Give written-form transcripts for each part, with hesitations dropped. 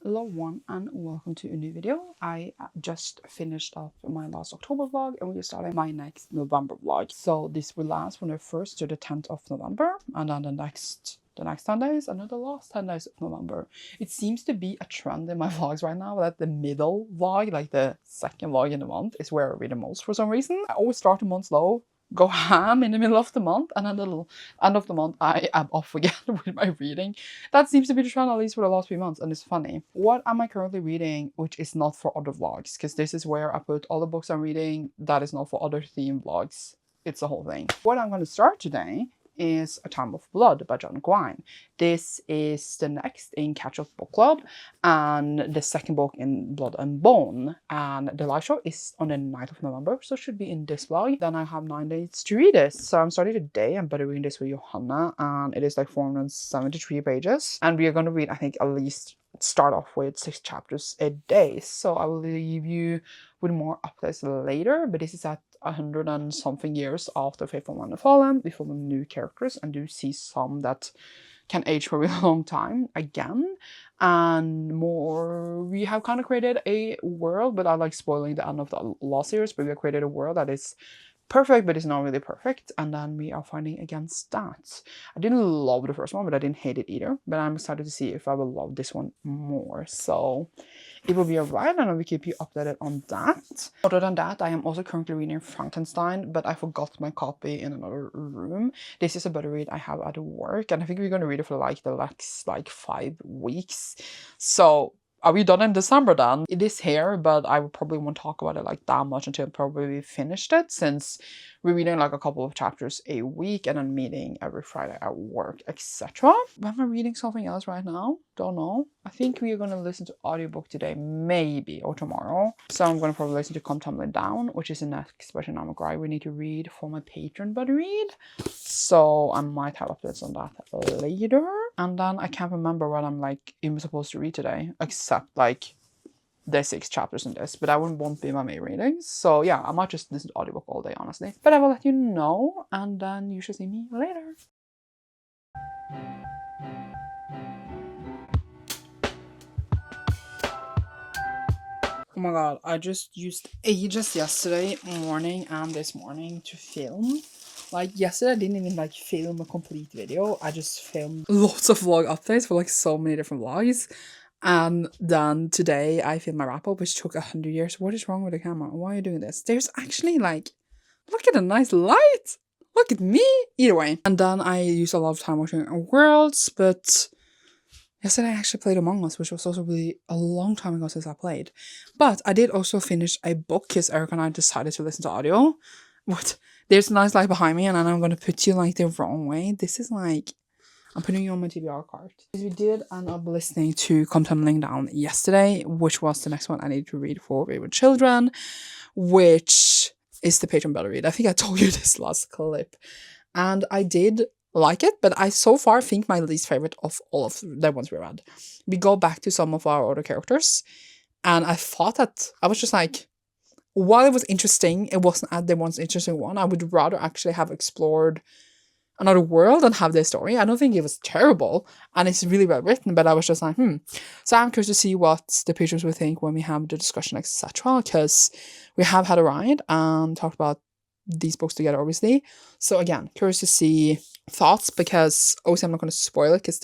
Hello one and welcome to a new video. I just finished up my last October vlog and we're starting my next November vlog. So this will last from the 1st to the 10th of November, and then the next 10 days and then the last 10 days of November. It seems to be a trend in my vlogs right now that the middle vlog, like the second vlog in the month, is where I read the most for some reason. I always start the month slow, go ham in the middle of the month, and then the end of the month I am off again with my reading. That seems to be the trend, at least for the last 3 months, and it's funny. What am I currently reading which is not for other vlogs? Because this is where I put all the books I'm reading that is not for other theme vlogs. It's the whole thing. What I'm going to start today is A Time of Blood by John Gwynne. This is the next in Catch Up Book Club and the second book in Blood and Bone, and the live show is on the 9th of November, so it should be in this vlog. Then I have 9 days to read this, so I'm starting today. I'm better reading this with Johanna, and it is like 473 pages, and we are going to read, I think, at least start off with 6 chapters a day. So I will leave you with more updates later, but this is at 100 and something years after Faithful Man and Fallen. We follow new characters and do see some that can age for a really long time again, and more. We have kind of created a world, but I like spoiling the end of the last series, but we have created a world that is perfect but it's not really perfect, and then we are fighting against that. I didn't love the first one, but I didn't hate it either, but I'm excited to see if I will love this one more. So it will be a ride and I will keep you updated on that. Other than that, I am also currently reading Frankenstein, but I forgot my copy in another room. This is a better read I have at work, and I think we're going to read it for like the next 5 weeks. So are we done in December then? It is here, but I probably won't talk about it like that much until probably we finished it, since we're reading like a couple of chapters a week and then meeting every Friday at work, etc. Am I reading something else right now? Don't know. I think we are going to listen to audiobook today, maybe, or tomorrow. So I'm going to probably listen to Come Tumbling Down, which is the next Special Guide we need to read for my Patreon buddy read. So I might have updates on that later. And then I can't remember what I'm like even supposed to read today, except like there's 6 chapters in this, but that won't be my main readings. So yeah, I might just listen to audiobook all day, honestly. But I will let you know, and then you should see me later. Oh my god, I just used ages yesterday morning and this morning to film. Like yesterday I didn't even like film a complete video. I just filmed lots of vlog updates for like so many different vlogs. And then today I filmed my wrap up, which took 100 years. What is wrong with the camera? Why are you doing this? There's actually like, look at the nice light. Look at me. Either way. And then I used a lot of time watching Worlds, but yesterday I actually played Among Us, which was also really a long time ago since I played. But I did also finish a book because Eric and I decided to listen to audio. What? There's a nice light behind me, and then I'm going to put you like the wrong way. This is like, I'm putting you on my TBR card. We did end up listening to Come Tumbling Down yesterday, which was the next one I need to read for Wayward Children, which is the Patreon Better Read. I think I told you this last clip. And I did like it, but I so far think my least favorite of all of the ones we read. We go back to some of our other characters, and I thought that I was just like, while it was interesting, it wasn't the most interesting one. I would rather actually have explored another world and have their story. I don't think it was terrible, and it's really well written, but I was just like, So I'm curious to see what the patrons will think when we have the discussion, etc. Because we have had a ride and talked about these books together, obviously. So again, curious to see thoughts, because obviously I'm not going to spoil it because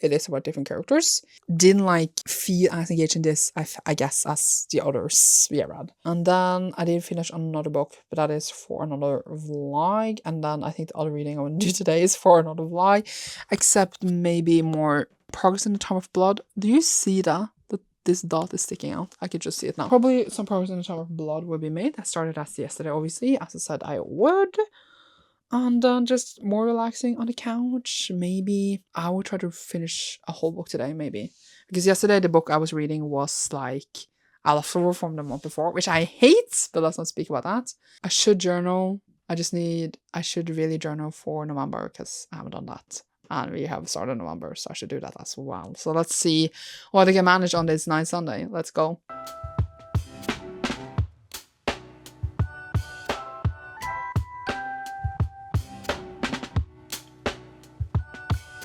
it is about different characters. Didn't like feel as engaged in this, I guess, as the others we read. And then I did finish another book, but that is for another vlog. And then I think the other reading I want to do today is for another vlog, except maybe more progress in the Time of Blood. Do you see that this dot is sticking out? I could just see it now. Probably some progress in the Time of Blood will be made. I started as yesterday, obviously, as I said I would. And then just more relaxing on the couch. Maybe I will try to finish a whole book today, maybe. Because yesterday the book I was reading was like a leftover from the month before, which I hate, but let's not speak about that. I should journal. I should really journal for November because I haven't done that. And we have started November, so I should do that as well. So let's see what I can manage on this nice Sunday. Let's go.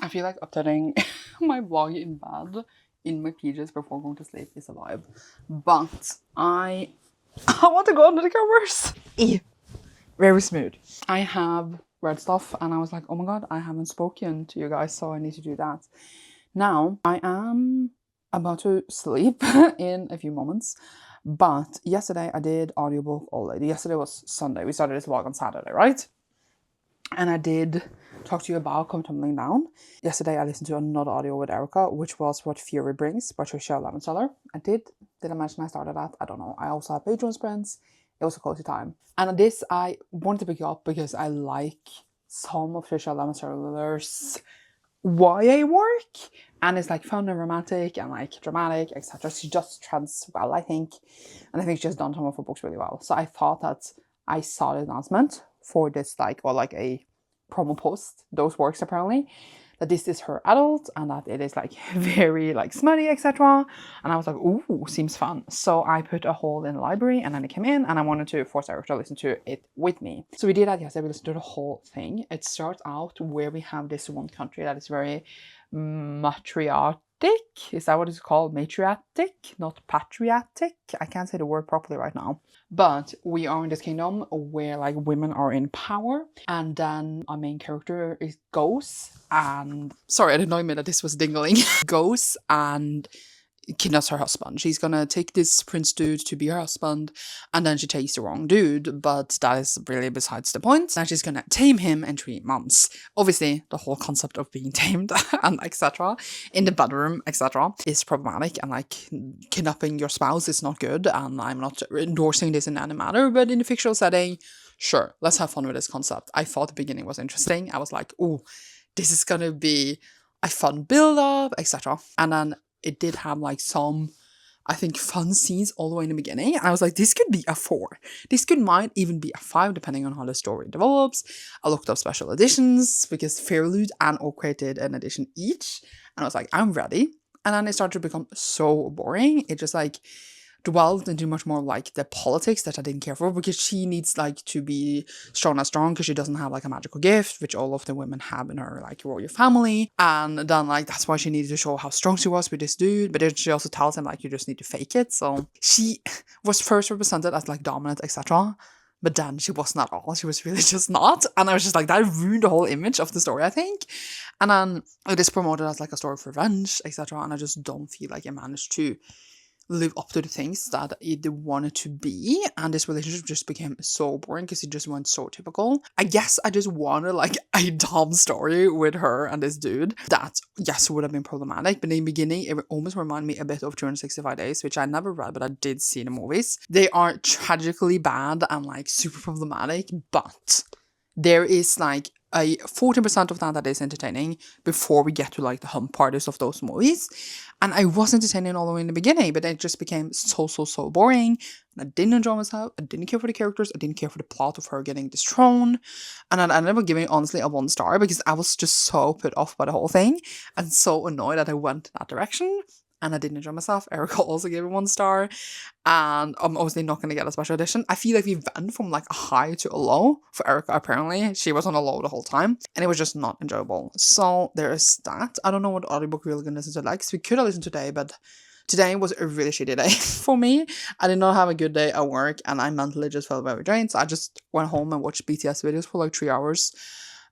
I feel like updating my vlog in bed in my PJs before going to sleep is a vibe. But I want to go under the covers. Ew. Very smooth. I have read stuff and I was like, oh my god, I haven't spoken to you guys, so I need to do that. Now, I am about to sleep in a few moments, but yesterday I did audiobook all day. Yesterday was Sunday. We started this vlog on Saturday, right? And I did talk to you about Come Tumbling Down. Yesterday I listened to another audio with Erica, which was What Fury Brings by Trisha Levenseller. Did I mention I started that? I don't know. I also have Patreon friends. It was a cozy time. And this I wanted to pick up because I like some of Trisha Levenseller's YA work. And it's like fun and romantic and like dramatic, etc. She just trends well, I think. And I think she's done some of her books really well. So I thought that I saw the announcement for this, like, or like a promo post, those works apparently, that this is her adult and that it is like very like smutty, etc. And I was like, ooh, seems fun. So I put a hold in the library and then it came in and I wanted to force Eric to listen to it with me. So we did that yesterday. We listened to the whole thing. It starts out where we have this one country that is very matriarchic. Is that what it's called? Matriarchic, not patriotic. I can't say the word properly right now. But we are in this kingdom where like women are in power, and then our main character goes and sorry, it annoyed me that this was dingling. Goes and kidnaps her husband. She's gonna take this prince dude to be her husband, and then she takes the wrong dude, but that is really besides the point. Now she's gonna tame him in 3 months. Obviously, the whole concept of being tamed and etc. in the bedroom, etc. is problematic, and like kidnapping your spouse is not good, and I'm not endorsing this in any matter, but in a fictional setting, sure, let's have fun with this concept. I thought the beginning was interesting. I was like, oh, this is gonna be a fun build-up, etc. And then it did have like some, I think, fun scenes all the way in the beginning. I was like, this could be a 4. This might even be a 5, depending on how the story develops. I looked up special editions because Fairlude and Oak created an edition each. And I was like, I'm ready. And then it started to become so boring. It just like dwelled into much more like the politics that I didn't care for, because she needs like to be strong because she doesn't have like a magical gift, which all of the women have in her like royal family. And then like that's why she needed to show how strong she was with this dude, but then she also tells him like you just need to fake it. So she was first represented as like dominant, etc. But then she wasn't at all. She was really just not. And I was just like, that ruined the whole image of the story, I think. And then it is promoted as like a story of revenge, etc. And I just don't feel like it managed to live up to the things that it wanted to be, and this relationship just became so boring because it just went so typical. I guess I just wanted like a dumb story with her and this dude that, yes, would have been problematic, but in the beginning it almost reminded me a bit of 365 Days, which I never read, but I did see the movies. They are tragically bad and like super problematic, but there is like a 14% of that is entertaining before we get to like the hump parties of those movies. And I was entertaining all the way in the beginning, but it just became so boring. And I didn't enjoy myself. I didn't care for the characters. I didn't care for the plot of her getting this throne. And I ended up giving it honestly a 1 star because I was just so put off by the whole thing and so annoyed that I went that direction. And I didn't enjoy myself. Erica also gave it 1 star. And I'm obviously not going to get a special edition. I feel like we went from like a high to a low for Erica, apparently. She was on a low the whole time. And it was just not enjoyable. So there is that. I don't know what audiobook we're going to listen to next. We could have listened today, but today was a really shitty day for me. I did not have a good day at work. And I mentally just felt very drained. So I just went home and watched BTS videos for like 3 hours.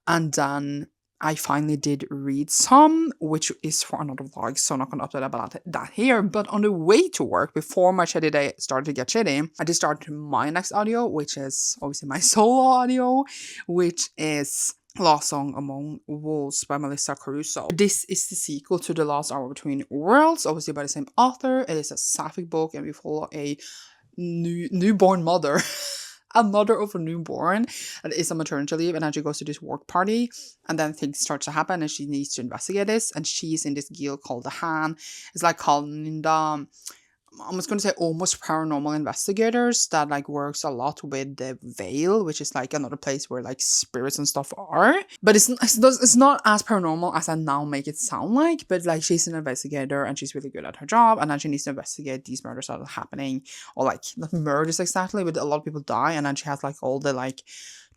And then I finally did read some, which is for another vlog, so I'm not going to update about that here. But on the way to work, before my shitty day started to get shitty, I did start my next audio, which is obviously my solo audio, which is Last Song Among Wolves by Melissa Caruso. This is the sequel to The Last Hour Between Worlds, obviously by the same author. It is a sapphic book, and we follow a newborn mother. A mother of a newborn that is on maternity leave, and then she goes to this work party, and then things start to happen, and she needs to investigate this, and she's in this guild called the Han. It's like called in the, I was going to say almost paranormal investigators that like works a lot with the Veil, which is like another place where like spirits and stuff are. But it's not as paranormal as I now make it sound like. But like she's an investigator and she's really good at her job, and then she needs to investigate these murders that are happening, or like not murders exactly, but a lot of people die, and then she has like all the like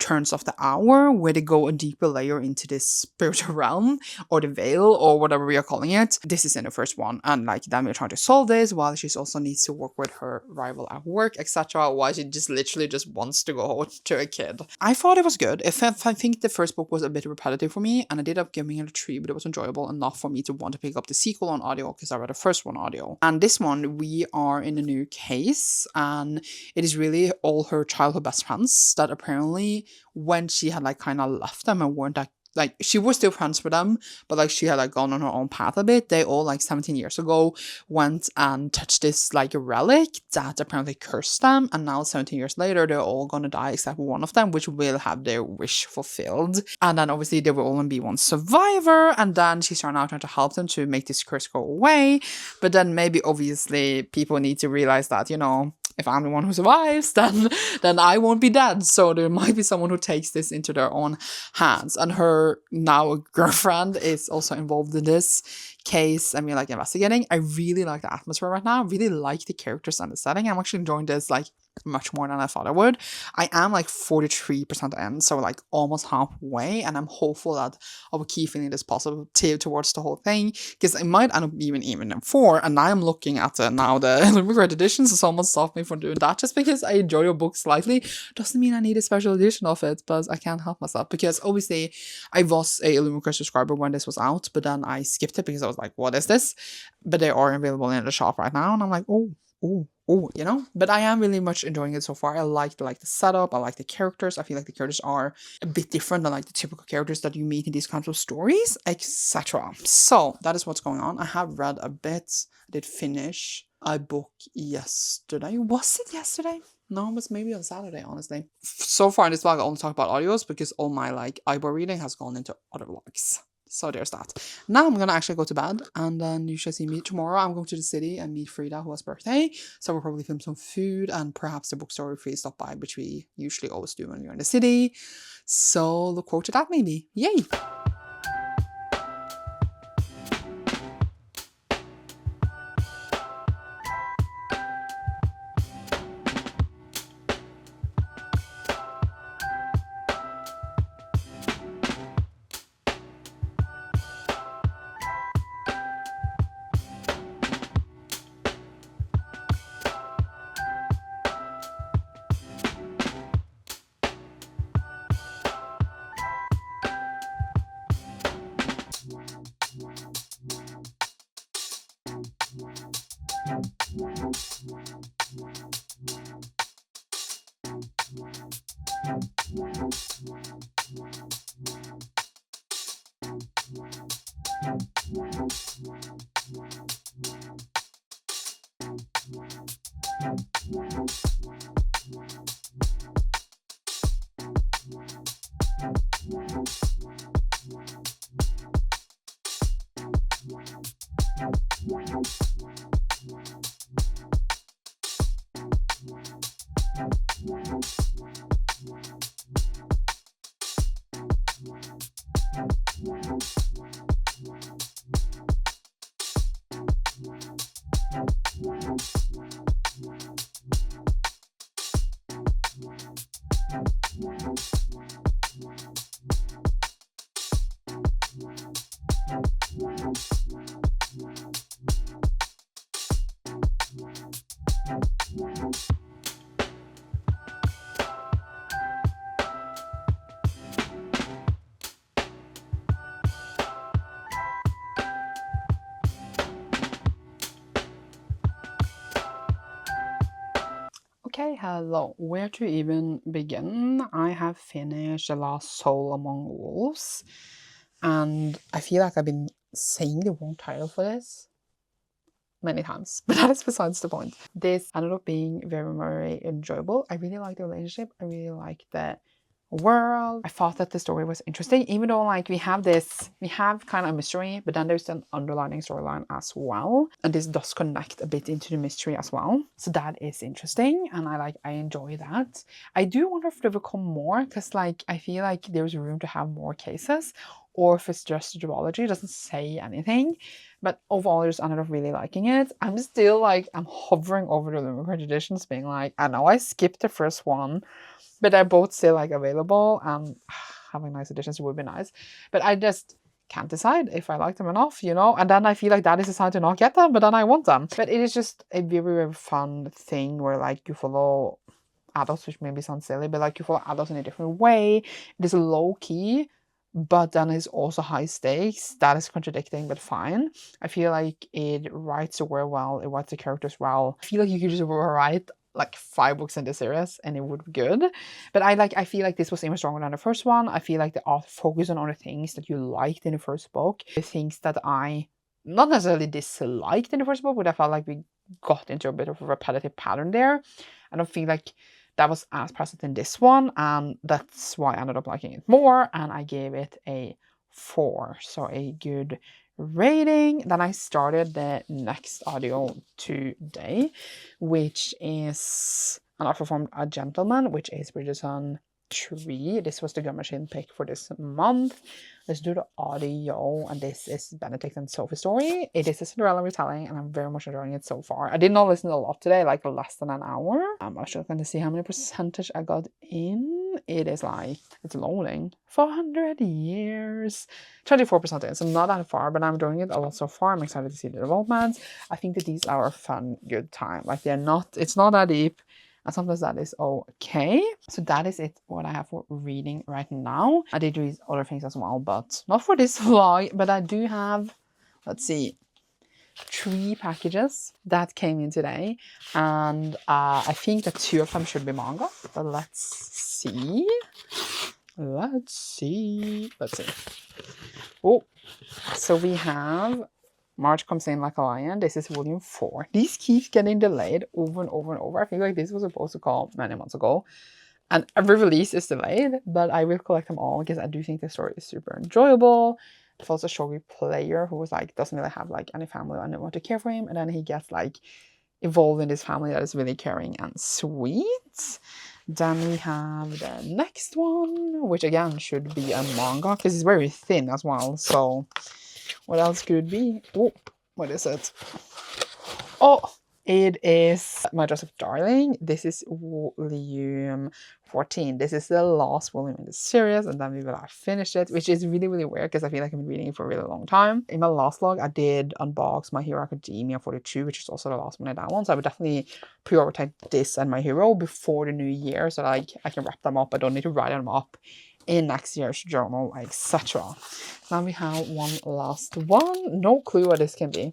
turns of the hour, where they go a deeper layer into this spiritual realm or the veil or whatever we are calling it. This is in the first one, and like then we're trying to solve this while she also needs to work with her rival at work, etc. Why she just literally just wants to go home to a kid. I thought it was good. I think the first book was a bit repetitive for me, and I did up giving it a 3, but it was enjoyable enough for me to want to pick up the sequel on audio because I read the first one audio. And this one, we are in a new case, and it is really all her childhood best friends that apparently when she had like kind of left them and weren't like she was still friends with them, but like she had like gone on her own path a bit. They all like 17 years ago went and touched this like relic that apparently cursed them, and now 17 years later they're all gonna die except one of them, which will have their wish fulfilled. And then obviously there will only be one survivor, and then she's trying to help them to make this curse go away. But then maybe obviously people need to realize that, you know, if I'm the one who survives, then I won't be dead. So there might be someone who takes this into their own hands. And her now girlfriend is also involved in this case, and we're like investigating. I really like the atmosphere right now. I really like the characters and the setting. I'm actually enjoying this like much more than I thought I would. I am like 43% in, so like almost halfway, and I'm hopeful that I will keep feeling this positive towards the whole thing, because it might end up even in 4, and I am looking at now the limited editions, so someone stopped me from doing that just because I enjoy your book slightly. Doesn't mean I need a special edition of it, but I can't help myself, because obviously I was a Illumicrate subscriber when this was out, but then I skipped it because I was like, what is this? But they are available in the shop right now, and I'm like, oh, you know. But I am really much enjoying it so far. I like the setup, I like the characters. I feel like the characters are a bit different than like the typical characters that you meet in these kinds of stories, etc. So that is what's going on. I have read a bit. I did finish a book yesterday. Was it yesterday? No, it was maybe on Saturday, honestly. So far in this vlog, I only talk about audios because all my like eyeball reading has gone into other vlogs. So there's that. Now I'm gonna actually go to bed, and then you shall see me tomorrow. I'm going to the city and meet Frida, who has birthday. So we'll probably film some food and perhaps the bookstore if we stop by, which we usually always do when we're in the city. So look forward to that maybe. Yay! Okay, hello. Where to even begin? I have finished The Last Soul Among Wolves, and I feel like I've been saying the wrong title for this many times, but that is besides the point. This ended up being very, very enjoyable. I really like the relationship. I really like the world. I thought that the story was interesting, even though like we have kind of a mystery, but then there's an underlying storyline as well, and this does connect a bit into the mystery as well, so that is interesting, and I enjoy that. I do wonder if there will come more, because like I feel like there's room to have more cases, or if it's just duology. It doesn't say anything. But overall, I just ended up really liking it. I'm still like, I'm hovering over the limited editions, being like, I know I skipped the first one, but they're both still like available, and having nice editions would be nice. But I just can't decide if I like them enough, you know? And then I feel like that is a sign to not get them, but then I want them. But it is just a very, very fun thing where like you follow adults, which maybe sounds silly, but like you follow adults in a different way. It is low key, but then it's also high stakes. That is contradicting, but fine. I feel like it writes the world well, it writes the characters well. I feel like you could just write like 5 books in this series and it would be good. But I feel like this was even stronger than the first one. I feel like the author focused on the things that you liked in the first book, the things that I not necessarily disliked in the first book, but I felt like we got into a bit of a repetitive pattern there. I don't feel like that was as present in this one, and that's why I ended up liking it more, and I gave it a 4, so a good rating. Then I started the next audio today, which is an author from A Gentleman, which is Bridgerton 3. This was the Gum Machine pick for this month. Let's do the audio, and this is Benedict and Sophie's story. It is a Cinderella retelling, and I'm very much enjoying it so far. I did not listen a lot today, like less than an hour. I'm actually going to see how many percentage I got in. It is like, it's loading. 400 years. 24% in, so not that far, but I'm enjoying it a lot so far. I'm excited to see the developments. I think that these are a fun, good time. Like it's not that deep. And sometimes that is okay. So that is it, what I have for reading right now. I did read other things as well, but not for this vlog. But I do have, let's see, 3 packages that came in today. And I think that 2 of them should be manga. But let's see. Let's see. Oh, so we have March Comes In Like a Lion. This is volume 4. These keep getting delayed over and over and over. I feel like this was supposed to come many months ago, and every release is delayed, but I will collect them all because I do think the story is super enjoyable. It follows a shogi player who was like, doesn't really have like any family or anyone to care for him, and then he gets like involved in this family that is really caring and sweet. Then we have the next one, which again should be a manga because it's very thin as well. So what else could it be? Oh, what is it? Oh, it is My Joseph Darling. This is volume 14. This is the last volume in the series, and then we will have finished it, which is really, really weird because I feel like I've been reading it for a really long time. In my last vlog, I did unbox My Hero Academia 42, which is also the last one in that one. So I would definitely prioritize this and My Hero before the new year, so like I can wrap them up. I don't need to write them up in next year's journal, etc. Now we have one last one. No clue what this can be.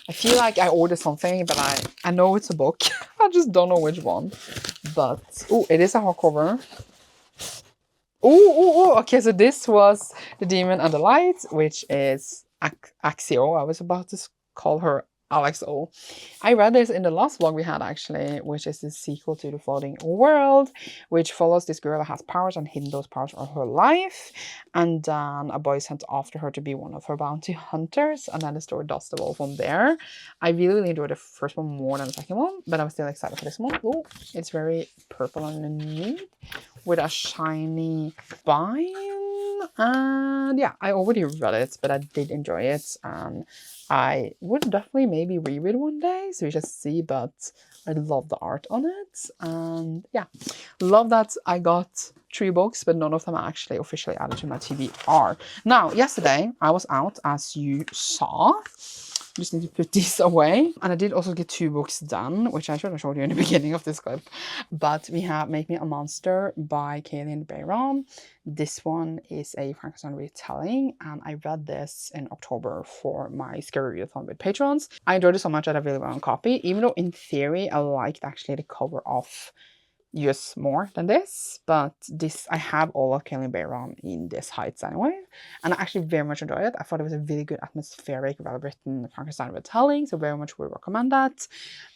I feel like I ordered something, but I know it's a book. I just don't know which one. But oh, it is a hardcover. Oh, okay, so this was The Demon and the Light, which is Axio. I was about to call her Alex O. I read this in the last vlog we had actually, which is the sequel to The Floating World, which follows this girl that has powers and hidden those powers all her life, and then a boy is sent after her to be one of her bounty hunters, and then the story does develop from there. I really, really enjoyed the first one more than the second one, but I'm still excited for this one. Oh, it's very purple underneath with a shiny spine, and yeah, I already read it, but I did enjoy it, and I would definitely maybe reread one day, so we shall see, but I love the art on it, and yeah, love that I got 3 books, but none of them are actually officially added to my TBR. Now, yesterday, I was out, as you saw. Just need to put these away. And I did also get 2 books done, which I should have showed you in the beginning of this clip. But we have Make Me a Monster by Kaylin Bayron. This one is a Frankenstein retelling, and I read this in October for my Scary Readathon with patrons. I enjoyed it so much that I really want a copy, even though in theory I liked actually the cover of US more than this, but this I have all of Kaylin Bayron in this Heights anyway, and I actually very much enjoyed it. I thought it was a really good atmospheric, well-written Frankenstein retelling, so very much would recommend that,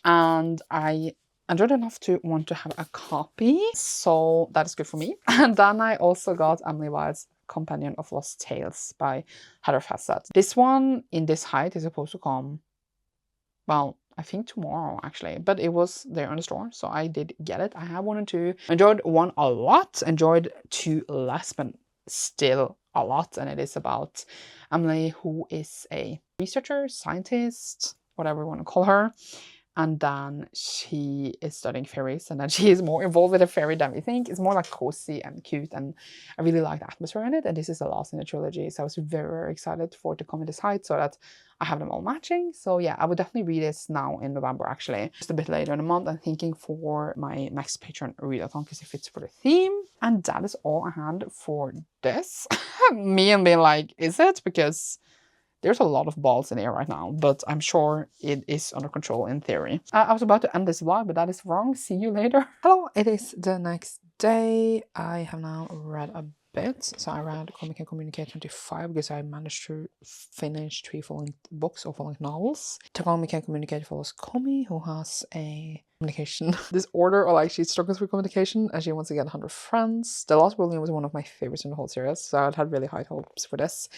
and I enjoyed enough to want to have a copy, so that is good for me. And then I also got Emily Wilde's Companion of Lost Tales by Heather Fawcett. This one in this height is supposed to come, well, I think tomorrow actually, but it was there in the store, so I did get it. I have 1 and 2. Enjoyed 1 a lot, enjoyed 2 less, but still a lot, and it is about Emily, who is a researcher, scientist, whatever you want to call her. And then she is studying fairies, and then she is more involved with the fairy than we think. It's more like cozy and cute, and I really like the atmosphere in it. And this is the last in the trilogy, so I was very, very excited for it to come in this height so that I have them all matching. So yeah, I would definitely read this now in November, actually. Just a bit later in the month. I'm thinking for my next Patreon readathon because it fits for the theme. And that is all I had for this. Me and being like, is it? Because there's a lot of balls in the air right now, but I'm sure it is under control in theory. I was about to end this vlog, but that is wrong. See you later. Hello, it is the next day. I have now read a bit. So I read Comic and Communicate 25 because I managed to finish 3 full-length books or full-length novels. To Comic and Communicate follows Komi, who has a communication disorder, or like she struggles with communication and she wants to get 100 friends. The last volume was one of my favorites in the whole series, so I had really high hopes for this.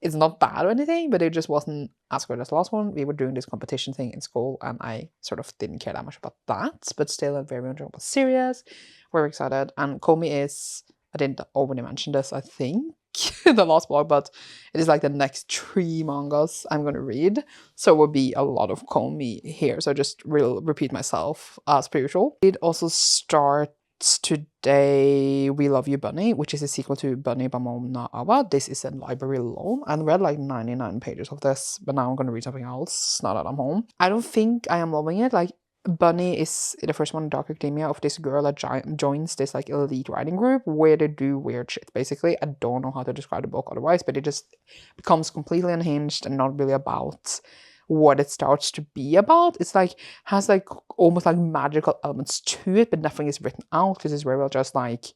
It's not bad or anything, but it just wasn't as good as the last one. We were doing this competition thing in school, and I sort of didn't care that much about that, but still a very enjoyable series. Very excited. And Komi is, I didn't already mention this, I think, in the last blog, but it is like the next 3 mangas I'm going to read. So it will be a lot of Komi here. So I just will repeat myself as per usual. It also starts today We Love You Bunny, which is a sequel to Bunny by Mona Awa. This is a library loan. I read like 99 pages of this, but now I'm going to read something else now that I'm home. I don't think I am loving it. Like, Bunny is the first one in Dark Academia of this girl that joins this like elite writing group where they do weird shit, basically. I don't know how to describe the book otherwise, but it just becomes completely unhinged and not really about what it starts to be about. It's like, has like almost like magical elements to it, but nothing is written out because it's very well just like,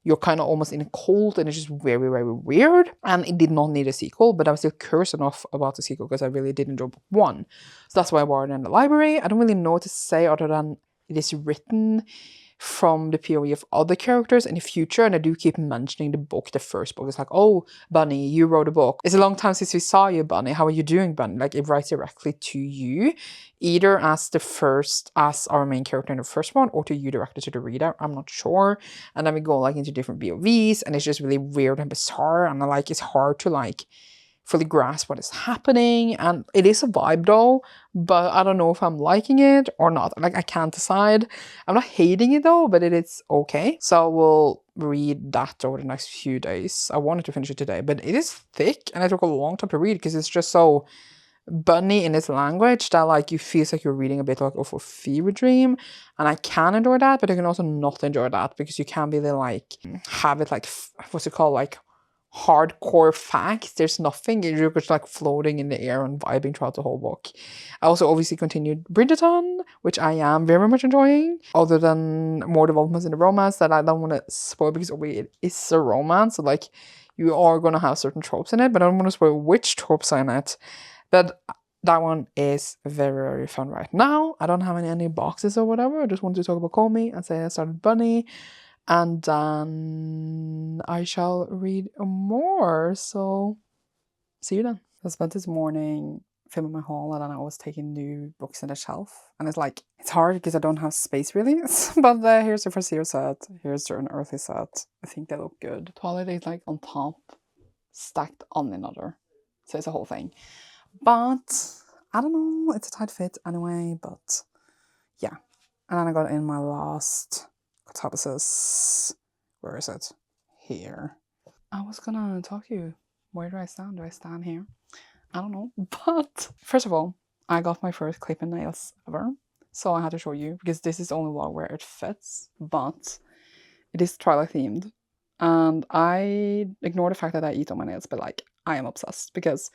you're kind of almost in a cult and it's just very, very weird. And it did not need a sequel, but I was still curious enough about the sequel because I really did enjoy book 1. So that's why I bought it in the library. I don't really know what to say other than it is written from the POV of other characters in the future, and I do keep mentioning the book. The first book is like, oh, Bunny, you wrote a book. It's a long time since we saw you, Bunny. How are you doing, Bunny? Like, it writes directly to you, either as our main character in the first one, or to you directly to the reader. I'm not sure. And then we go like into different POVs, and it's just really weird and bizarre, and like it's hard to like fully grasp what is happening. And it is a vibe though, but I don't know if I'm liking it or not. Like, I can't decide. I'm not hating it though, but it is okay. So we'll read that over the next few days. I wanted to finish it today, but it is thick and it took a long time to read because it's just so bunny in its language that like you feel like you're reading a bit like of a fever dream. And I can enjoy that, but I can also not enjoy that because you can really like have it like, what's it called, like hardcore facts. There's nothing. You're just like floating in the air and vibing throughout the whole book. I also obviously continued Bridgerton, which I am very much enjoying, other than more developments in the romance that I don't want to spoil because it is a romance, so like you are going to have certain tropes in it, but I don't want to spoil which tropes are in it. But that one is very, very fun right now. I don't have any boxes or whatever. I just wanted to talk about Komi and say I started Bunny. And then I shall read more. So see you then. I spent this morning filming my haul, and then I was taking new books on the shelf. And it's like, it's hard because I don't have space really. But here's the First Year set. Here's the Unearthly set. I think they look good. Twilight is like on top, stacked on another. So it's a whole thing. But I don't know. It's a tight fit anyway. But yeah. And then I got in my last Catabasis. Where is it? Here. I was gonna talk to you. Where do I stand? Do I stand here? I don't know. But first of all, I got my first clip-in nails ever. So I had to show you because this is the only vlog where it fits. But it is Twilight themed. And I ignore the fact that I eat on my nails, but like I am obsessed because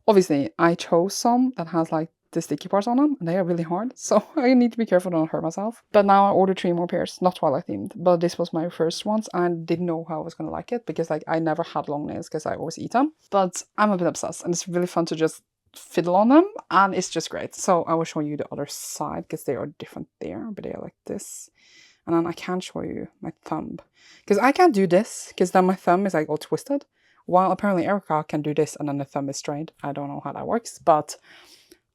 obviously I chose some that has like the sticky parts on them, and they are really hard, so I need to be careful not to hurt myself. But now I ordered 3 more pairs, not Twilight themed, but this was my first ones, and I didn't know how I was gonna like it because like I never had long nails because I always eat them. But I'm a bit obsessed, and it's really fun to just fiddle on them, and it's just great. So I will show you the other side because they are different there, but they are like this. And then I can't show you my thumb because I can't do this because then my thumb is like all twisted, while apparently Erica can do this and then the thumb is straight. I don't know how that works, but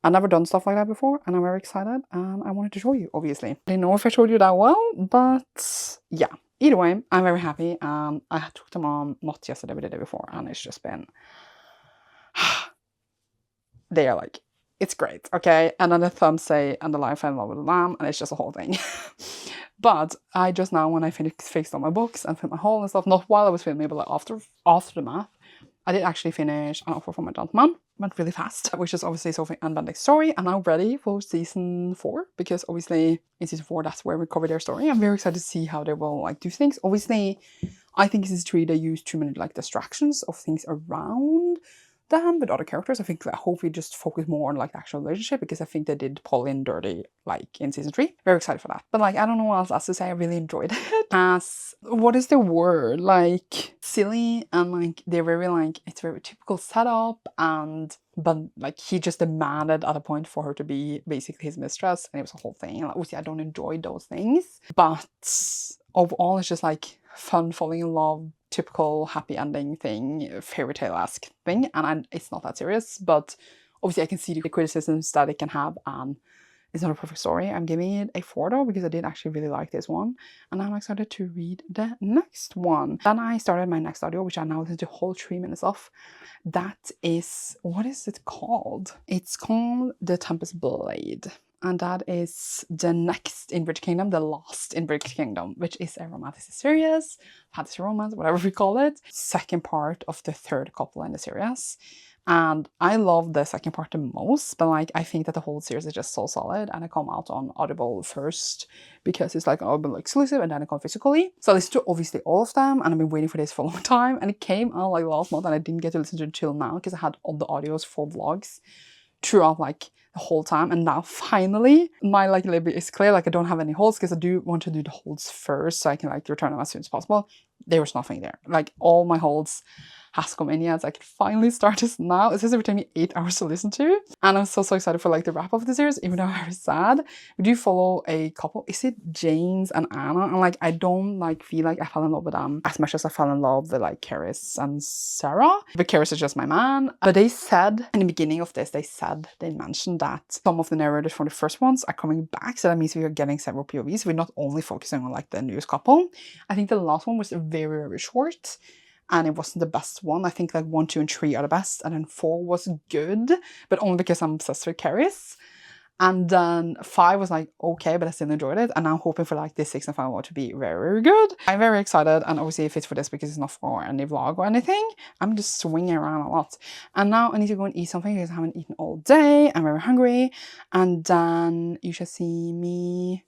I've never done stuff like that before, and I'm very excited, and I wanted to show you, obviously. I didn't know if I showed you that well, but yeah. either way, I'm very happy. I took them on not yesterday but the day before, and it's just been they are like, it's great, okay? And then the thumbs say, and the lion fell in love with the lamb, and it's just a whole thing. But I just now, when I fixed all my books and filmed my haul and stuff, not while I was filming, but like after the math, I did actually finish An Offer from a Gentleman. Went really fast, which is obviously Sophie and Benedict's story, and I'm ready for season 4, because obviously in season 4 that's where we cover their story. I'm very excited to see how they will like do things. Obviously, I think in season 3 they use too many like distractions of things around them with other characters. I think I hope we just focus more on like the actual relationship, because I think they did pull in dirty like in season 3. Very excited for that. But like, I don't know what else to say. I really enjoyed it. As what is the word, like silly, and like they're very like, it's very typical setup, and but like he just demanded at a point for her to be basically his mistress, and it was a whole thing. Like, obviously I don't enjoy those things, but overall it's just like fun, falling in love, typical happy ending thing, fairy tale-esque thing, and it's not that serious, but obviously I can see the criticisms that it can have, and it's not a perfect story. I'm giving it a 4 though, because I did actually really like this one, and I'm excited to read the next one. Then I started my next audio, which I now listen to whole 3 minutes of. That is, what is it called? It's called The Tempest Blade. And that is the next in British Kingdom, the last in British Kingdom, which is a romantic series, fantasy romance, whatever we call it. Second part of the third couple in the series. And I love the second part the most, but like I think that the whole series is just so solid, and it come out on Audible first because it's like Audible exclusive, and then it comes physically. So I listened to obviously all of them, and I've been waiting for this for a long time, and it came out like last month, and I didn't get to listen to it until now because I had all the audios for vlogs throughout like the whole time, and now finally my like limit is clear. Like I don't have any holds, because I do want to do the holds first so I can like return them as soon as possible. There was nothing there. Like all my holds has come in yet, so I can finally start this now. It says it would take me 8 hours to listen to, and I'm so excited for like the wrap up of the series, even though I'm very sad. We do follow a couple. Is it James and Anna? And like I don't like feel like I fell in love with them as much as I fell in love with like Karis and Sarah, but Karis is just my man. But they said in the beginning of this, they mentioned that some of the narrators from the first ones are coming back, so that means we are getting several POVs. We're not only focusing on like the newest couple. I think the last one was very short, and it wasn't the best one. I think like 1, 2, and 3 are the best, and then 4 was good, but only because I'm obsessed with Karis. And then 5 was like okay, but I still enjoyed it, and now I'm hoping for like this 6 and 5 to be very good. I'm very excited, and obviously it fits for this because it's not for any vlog or anything. I'm just swinging around a lot, and now I need to go and eat something because I haven't eaten all day. I'm very hungry, and then you shall see me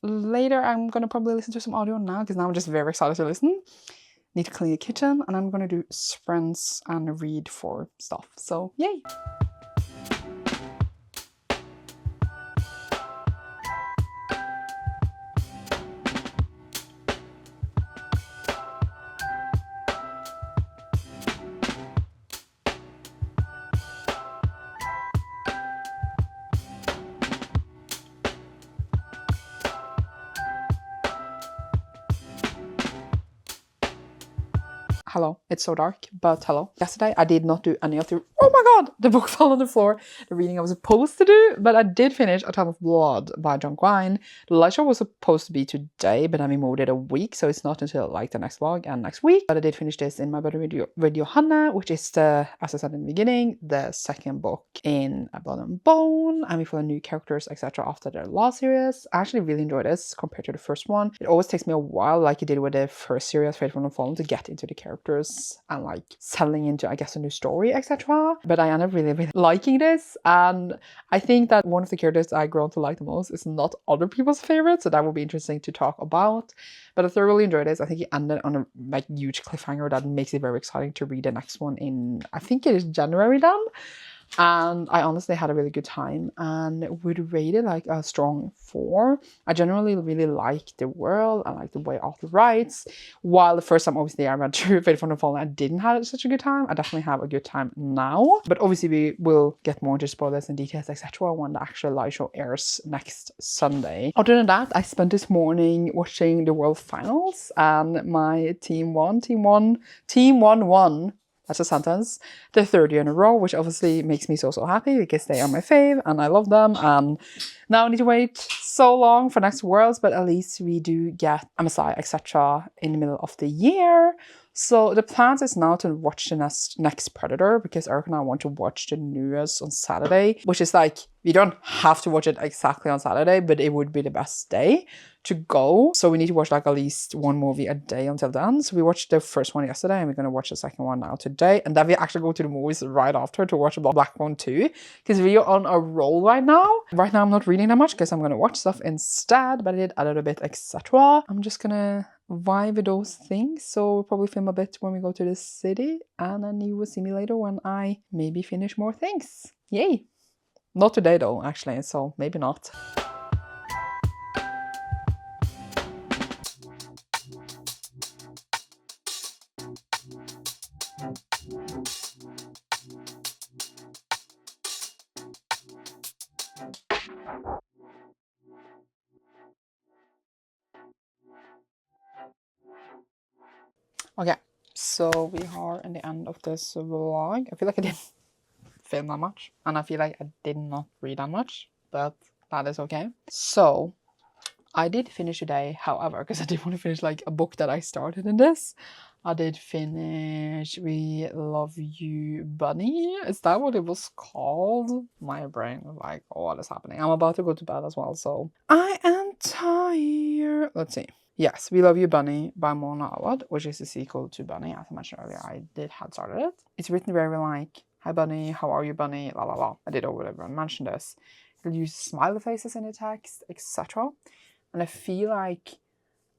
later. I'm gonna probably listen to some audio now because now I'm just very excited to listen. Need to clean the kitchen, and I'm gonna do sprints and read for stuff. So yay! Hello, it's so dark, but hello. Yesterday I did not do any of the, oh my god, the book fell on the floor, the reading I was supposed to do, but I did finish A Time of Blood by John Gwynne. The live show was supposed to be today, but I moved it a week, so it's not until like the next vlog and next week. But I did finish this in my brother with Johanna, which is the, as I said in the beginning, the second book in A Blood and Bone, and we follow new characters, etc. after their last series. I actually really enjoyed this compared to the first one. It always takes me a while, like it did with the first series, Faithful and Fallen, to get into the characters and like settling into, I guess, a new story, etc. But I end up really liking this, and I think that one of the characters I grown to like the most is not other people's favorites, so that will be interesting to talk about. But I thoroughly enjoyed this. I think it ended on a like huge cliffhanger that makes it very exciting to read the next one in, I think it is January then. And I honestly had a really good time and would rate it like a strong 4. I generally really like the world and like the way author writes. While the first time obviously I read through Faithful and Fallen, I didn't have such a good time. I definitely have a good time now. But obviously we will get more into spoilers and details, etc. when the actual live show airs next Sunday. Other than that, I spent this morning watching the World Finals, and my team won. that's a sentence, the third year in a row, which obviously makes me so happy because they are my fave and I love them. And now I need to wait so long for next Worlds, but at least we do get a Messiah, etc. in the middle of the year. So the plan is now to watch the next Predator, because Eric and I want to watch the newest on Saturday, which is like, we don't have to watch it exactly on Saturday, but it would be the best day to go. So we need to watch like at least one movie a day until then. So we watched the first one yesterday and we're going to watch the second one now today. And then we actually go to the movies right after to watch Black One 2, because we are on a roll right now. Right now I'm not reading that much because I'm going to watch stuff instead, but I did a little bit, etc. I'm just going to vibe with those things. So we'll probably film a bit when we go to the city, and then you will see me later when I maybe finish more things. Yay! Not today though, actually, so maybe not. Okay, so we are in the end of this vlog. I feel like I didn't film that much, and I feel like I did not read that much, but that is okay. So I did finish today, however, because I did want to finish like a book that I started in this. I did finish We Love You Bunny. Is that what it was called? My brain was like, oh, what is happening? I'm about to go to bed as well, so I am tired. Let's see. Yes, We Love You Bunny by Mona Awad, which is a sequel to Bunny. As I mentioned earlier, I had started it. It's written very like, hi Bunny, how are you Bunny, la la la. I did over and mentioned this. It'll use smiley faces in the text, etc. And I feel like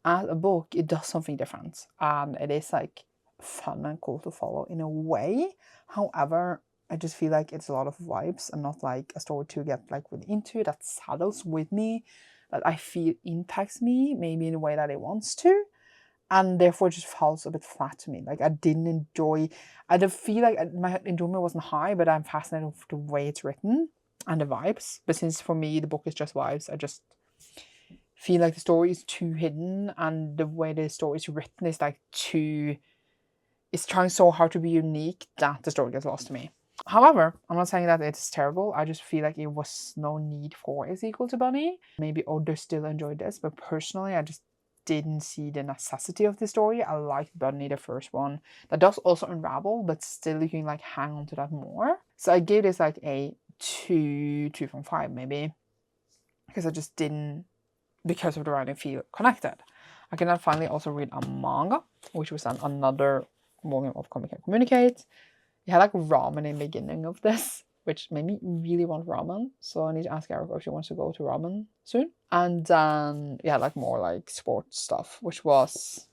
as a book, it does something different. And it is like fun and cool to follow in a way. However, I just feel like it's a lot of vibes and not like a story to get like really into that saddles with me, that I feel impacts me maybe in a way that it wants to. And therefore just falls a bit flat to me. Like I didn't enjoy, I don't feel like my enjoyment wasn't high, but I'm fascinated with the way it's written and the vibes. But since for me the book is just vibes, I just feel like the story is too hidden, and the way the story is written is like it's trying so hard to be unique that the story gets lost to me. However, I'm not saying that it's terrible. I just feel like it was no need for a sequel to Bunny. Maybe others still enjoyed this, but personally I just didn't see the necessity of the story. I liked Bunny, the first one. That does also unravel, but still you can like hang on to that more. So I gave this like a 2 from 5 maybe, because I just didn't, because of the writing, feel connected. I can then finally also read a manga, which was another volume of Comic and Communicate. It had like ramen in the beginning of this, which made me really want ramen. So I need to ask Erica if she wants to go to ramen soon. And then yeah, like more like sports stuff, which was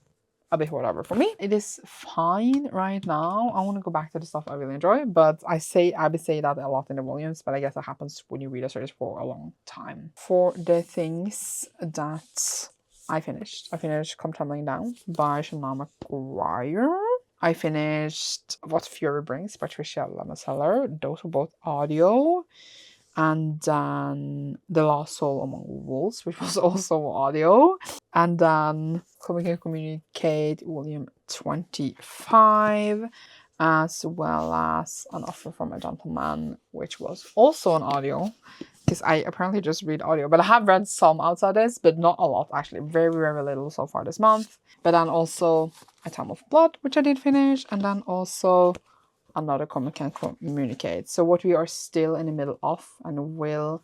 a bit whatever for me. It is fine right now. I want to go back to the stuff I really enjoy, but I would say that a lot in the volumes, but I guess that happens when you read a series for a long time. For the things that I finished Come Tumbling Down by Shanna McGuire. I finished What Fury Brings by Tricia Lamaseller. Those were both audio. And then The Lost Soul Among Wolves, which was also audio. And then Comic and Communicate Volume 25, as well as An Offer from a Gentleman, which was also an audio, because I apparently just read audio, but I have read some outside this, but not a lot actually, very, very little so far this month. But then also A Time of Blood, which I did finish, and then also another Comic and Communicate. So what we are still in the middle of and will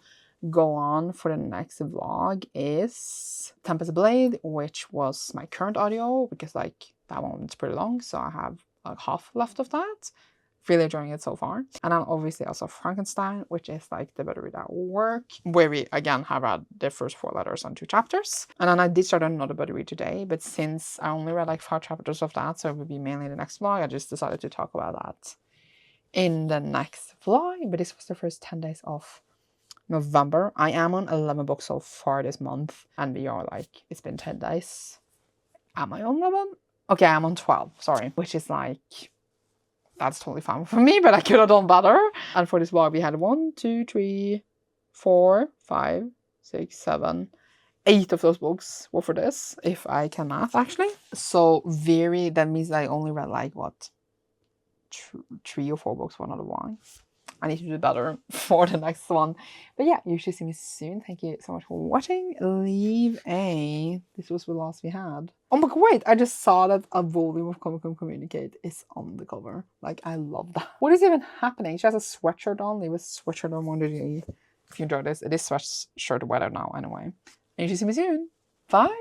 go on for the next vlog is Tempest Blade, which was my current audio, because like that one's pretty long, so I have like half left of that. Really enjoying it so far. And then obviously also Frankenstein, which is like the better read at work, where we again have read the first 4 letters on 2 chapters. And then I did start another buddy read today, but since I only read like 5 chapters of that, so it would be mainly the next vlog, I just decided to talk about that in the next vlog. But this was the first 10 days of November. I am on 11 books so far this month, and we are like, it's been 10 days. Am I on 11? Okay, I'm on 12, sorry, which is like, that's totally fine for me, but I could have done better. And for this vlog, we had 1, 2, 3, 4, 5, 6, 7, 8 of those books were for this, if I can math actually. So that means I only read like what, 3 or 4 books for another vlog. I need to do better for the next one. But yeah, you should see me soon. Thank you so much for watching. This was the last we had. Oh my god, wait, I just saw that a volume of Comic Con Communicate is on the cover. Like, I love that. What is even happening? She has a sweatshirt on. Leave a sweatshirt on one day. If you enjoyed this, it is sweatshirt weather now anyway. And you should see me soon. Bye!